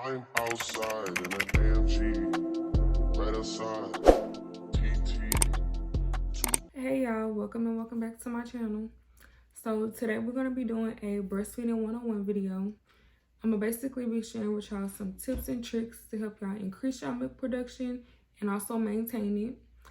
I'm outside in a damn G, right outside, TT. Hey y'all, welcome and welcome back to my channel. So today we're going to be doing a breastfeeding 101 video. I'm going to basically be sharing with y'all some tips and tricks to help y'all increase your milk production and also maintain it.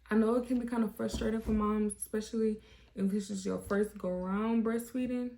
I know it can be kind of frustrating for moms, especially if this is your first go around breastfeeding,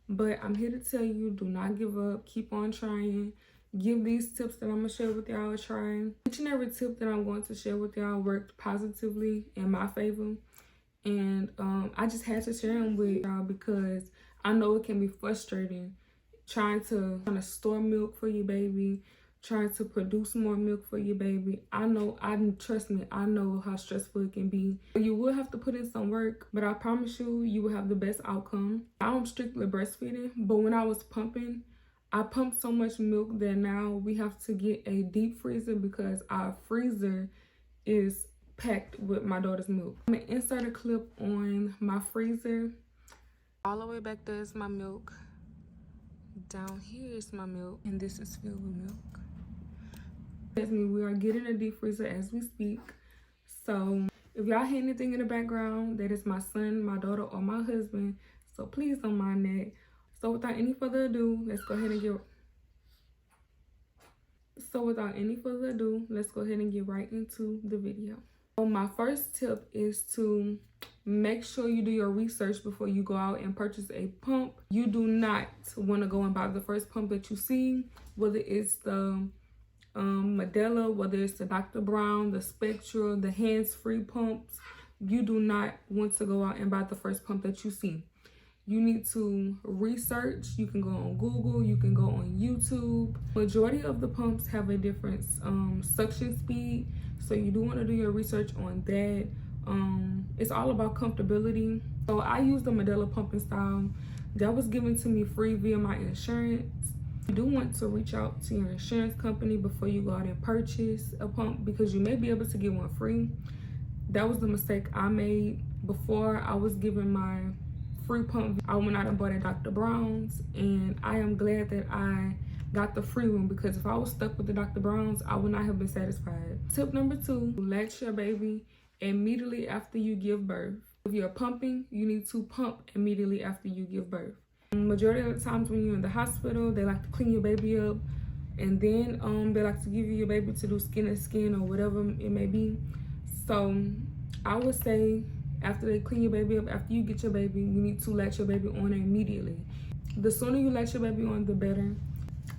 but I'm here to tell you, do not give up, keep on trying. Give these tips that I'm going to share with y'all a try. Each and every tip that I'm going to share with y'all worked positively in my favor. And I just had to share them with y'all because I know it can be frustrating trying to store milk for your baby, trying to produce more milk for your baby. Trust me, I know how stressful it can be. You will have to put in some work, but I promise you, you will have the best outcome. I'm strictly breastfeeding, but when I was pumping, I pumped so much milk that now we have to get a deep freezer because our freezer is packed with my daughter's milk. I'm gonna insert a clip on my freezer. All the way back there is my milk. Down here is my milk, and this is filled with milk. That's me. We are getting a deep freezer as we speak. So if y'all hear anything in the background, that is my son, my daughter, or my husband. So please don't mind that. So without any further ado, let's go ahead and get right into the video. So my first tip is to make sure you do your research before you go out and purchase a pump. You do not want to go and buy the first pump that you see, whether it's the Medela, whether it's the Dr. Brown, the Spectra, the hands-free pumps. You do not want to go out and buy the first pump that you see. You need to research. You can go on Google, you can go on YouTube. Majority of the pumps have a different suction speed, so you do want to do your research on that. It's all about comfortability. So I use the Medela pumping style that was given to me free via my insurance. You do want to reach out to your insurance company before you go out and purchase a pump because you may be able to get one free. That was the mistake I made. Before I was given my free pump, I went out and bought a Dr. Brown's, and I am glad that I got the free one because if I was stuck with the Dr. Brown's, I would not have been satisfied. Tip number 2, latch your baby immediately after you give birth. If you're pumping, you need to pump immediately after you give birth. Majority of the times when you're in the hospital, they like to clean your baby up, and then they like to give you your baby to do skin to skin or whatever it may be. So I would say after they clean your baby up, after you get your baby, you need to latch your baby on immediately. The sooner you latch your baby on, the better.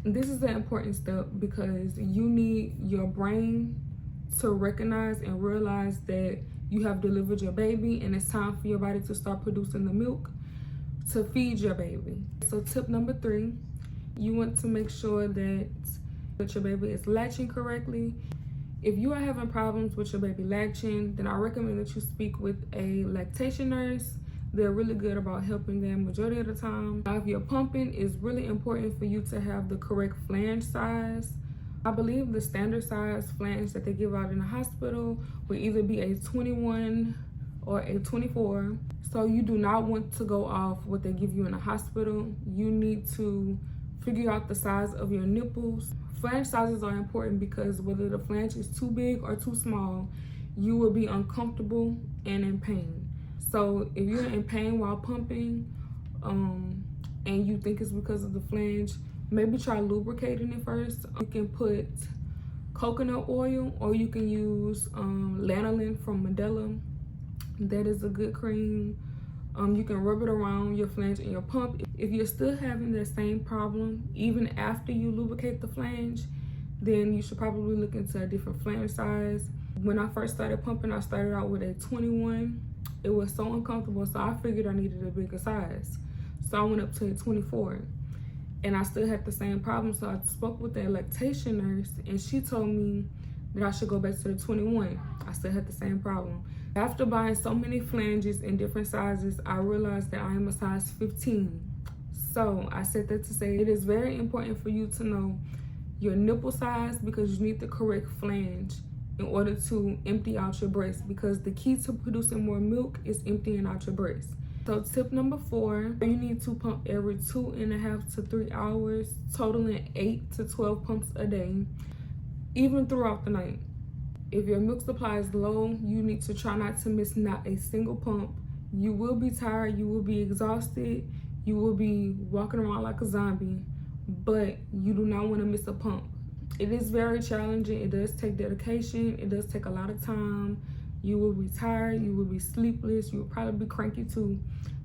This is an important step because you need your brain to recognize and realize that you have delivered your baby and it's time for your body to start producing the milk to feed your baby. So tip number 3, you want to make sure that your baby is latching correctly. If you are having problems with your baby latching, then I recommend that you speak with a lactation nurse. They're really good about helping them majority of the time. Now, if you're pumping, it's really important for you to have the correct flange size. I believe the standard size flange that they give out in the hospital will either be a 21 or a 24. So you do not want to go off what they give you in the hospital. You need to figure out the size of your nipples. Flange sizes are important because whether the flange is too big or too small, you will be uncomfortable and in pain. So if you're in pain while pumping and you think it's because of the flange, maybe try lubricating it first. You can put coconut oil or you can use Lanolin from Medela. That is a good cream. You can rub it around your flange and your pump. If you're still having the same problem, even after you lubricate the flange, then you should probably look into a different flange size. When I first started pumping, I started out with a 21. It was so uncomfortable, so I figured I needed a bigger size. So I went up to a 24, and I still had the same problem. So I spoke with the lactation nurse, and she told me that I should go back to the 21. I still had the same problem. After buying so many flanges in different sizes, I realized that I am a size 15. So I said that to say it is very important for you to know your nipple size because you need the correct flange in order to empty out your breast, because the key to producing more milk is emptying out your breast. So tip number 4, you need to pump every 2.5 to 3 hours, totaling 8 to 12 pumps a day, even throughout the night. If your milk supply is low, you need to try not to miss not a single pump. You will be tired, you will be exhausted, you will be walking around like a zombie, but you do not want to miss a pump. It is very challenging. It does take dedication. It does take a lot of time. You will be tired, you will be sleepless, you will probably be cranky too,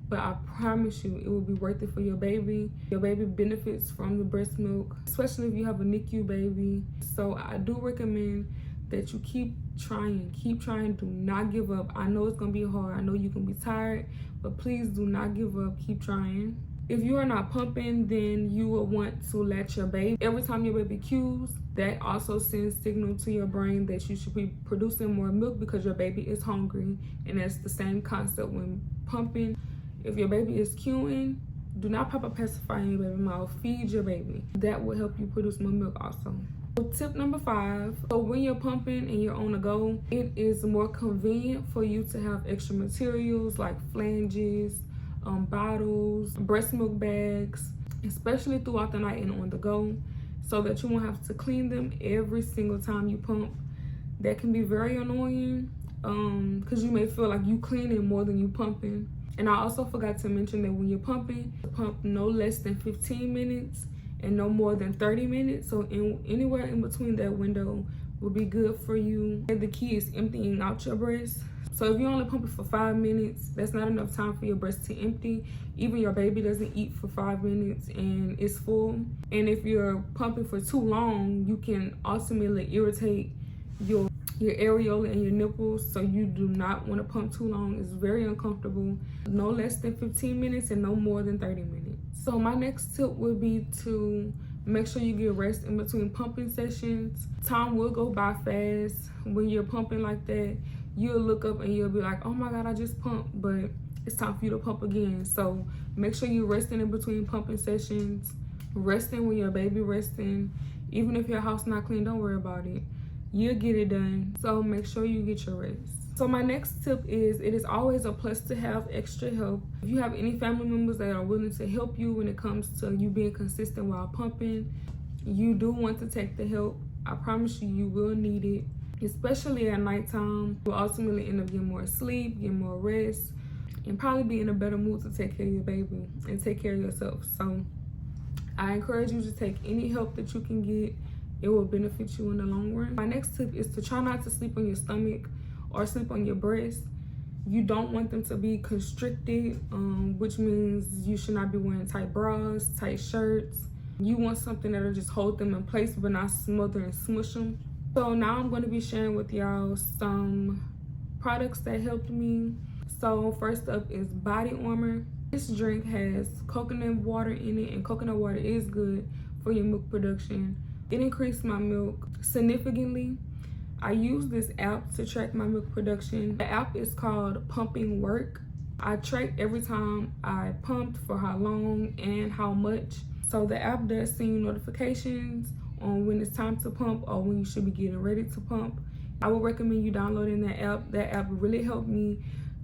but I promise you it will be worth it for your baby. Your baby benefits from the breast milk, especially if you have a NICU baby. So I do recommend that you keep trying, do not give up. I know it's gonna be hard, I know you can be tired, but please do not give up, keep trying. If you are not pumping, then you will want to latch your baby. Every time your baby cues, that also sends signal to your brain that you should be producing more milk because your baby is hungry. And that's the same concept when pumping. If your baby is cueing, do not pop a pacifier in your baby mouth. Feed your baby. That will help you produce more milk also. So tip number 5, so when you're pumping and you're on the go, it is more convenient for you to have extra materials like flanges, bottles, breast milk bags, especially throughout the night and on the go, so that you won't have to clean them every single time you pump. That can be very annoying because you may feel like you cleaning more than you pumping. And I also forgot to mention that when you're pumping, pump no less than 15 minutes and no more than 30 minutes. So anywhere in between that window will be good for you. And the key is emptying out your breast. So if you're only pumping for 5 minutes, that's not enough time for your breast to empty. Even your baby doesn't eat for 5 minutes and it's full. And if you're pumping for too long, you can ultimately irritate your areola and your nipples. So you do not want to pump too long. It's very uncomfortable. No less than 15 minutes and no more than 30 minutes. So my next tip would be to make sure you get rest in between pumping sessions. Time will go by fast when you're pumping like that. You'll look up and you'll be like, oh my God, I just pumped, but it's time for you to pump again. So make sure you're resting in between pumping sessions, resting when your baby resting. Even if your house not clean, don't worry about it. You'll get it done. So make sure you get your rest. So my next tip is, it is always a plus to have extra help. If you have any family members that are willing to help you when it comes to you being consistent while pumping, you do want to take the help. I promise you, you will need it. Especially at nighttime, you'll ultimately end up getting more sleep, getting more rest, and probably be in a better mood to take care of your baby and take care of yourself. So I encourage you to take any help that you can get. It will benefit you in the long run. My next tip is to try not to sleep on your stomach or sleep on your breast. You don't want them to be constricted, which means you should not be wearing tight bras, tight shirts. You want something that'll just hold them in place but not smother and smush them. So now I'm going to be sharing with y'all some products that helped me. So first up is Body Armor. This drink has coconut water in it, and coconut water is good for your milk production. It increased my milk significantly. I use this app to track my milk production. The app is called Pumping Work. I track every time I pumped, for how long and how much. So the app does send you notifications on when it's time to pump or when you should be getting ready to pump. I would recommend you downloading that app. That app really helped me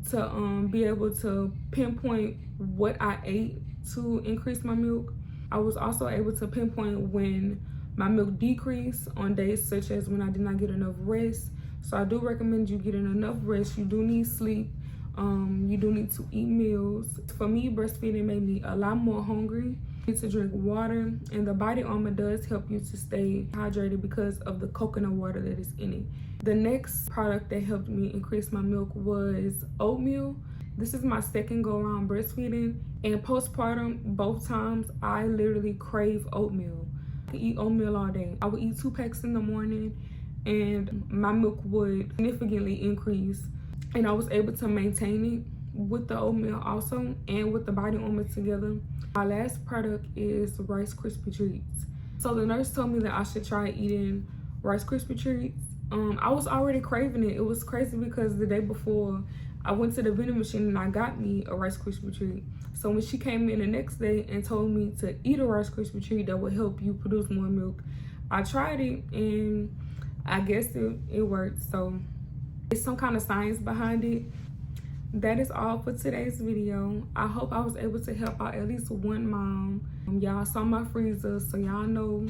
to be able to pinpoint what I ate to increase my milk. I was also able to pinpoint when my milk decreased on days such as when I did not get enough rest. So I do recommend you getting enough rest. You do need sleep. You do need to eat meals. For me, breastfeeding made me a lot more hungry. You need to drink water, and the Body Armor does help you to stay hydrated because of the coconut water that is in it. The next product that helped me increase my milk was oatmeal. This is my second go around breastfeeding, and postpartum, both times I literally crave oatmeal. I could eat oatmeal all day. I would eat 2 packs in the morning and my milk would significantly increase, and I was able to maintain it with the oatmeal also and with the Body Armor together. My last product is Rice Krispie treats. So the nurse told me that I should try eating Rice Krispie treats. I was already craving it. It was crazy because the day before I went to the vending machine and I got me a Rice Krispie treat. So when she came in the next day and told me to eat a Rice Krispie treat that would help you produce more milk, I tried it and I guess it worked. So it's some kind of science behind it. that is all for today's video. I hope I was able to help out at least one mom. Y'all saw my freezer, so y'all know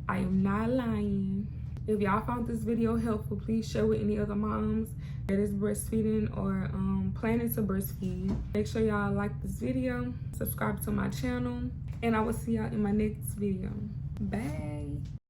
I am not lying. If y'all found this video helpful, please share with any other moms that is breastfeeding or planning to breastfeed. Make sure y'all like this video, subscribe to my channel, and I will see y'all in my next video. Bye.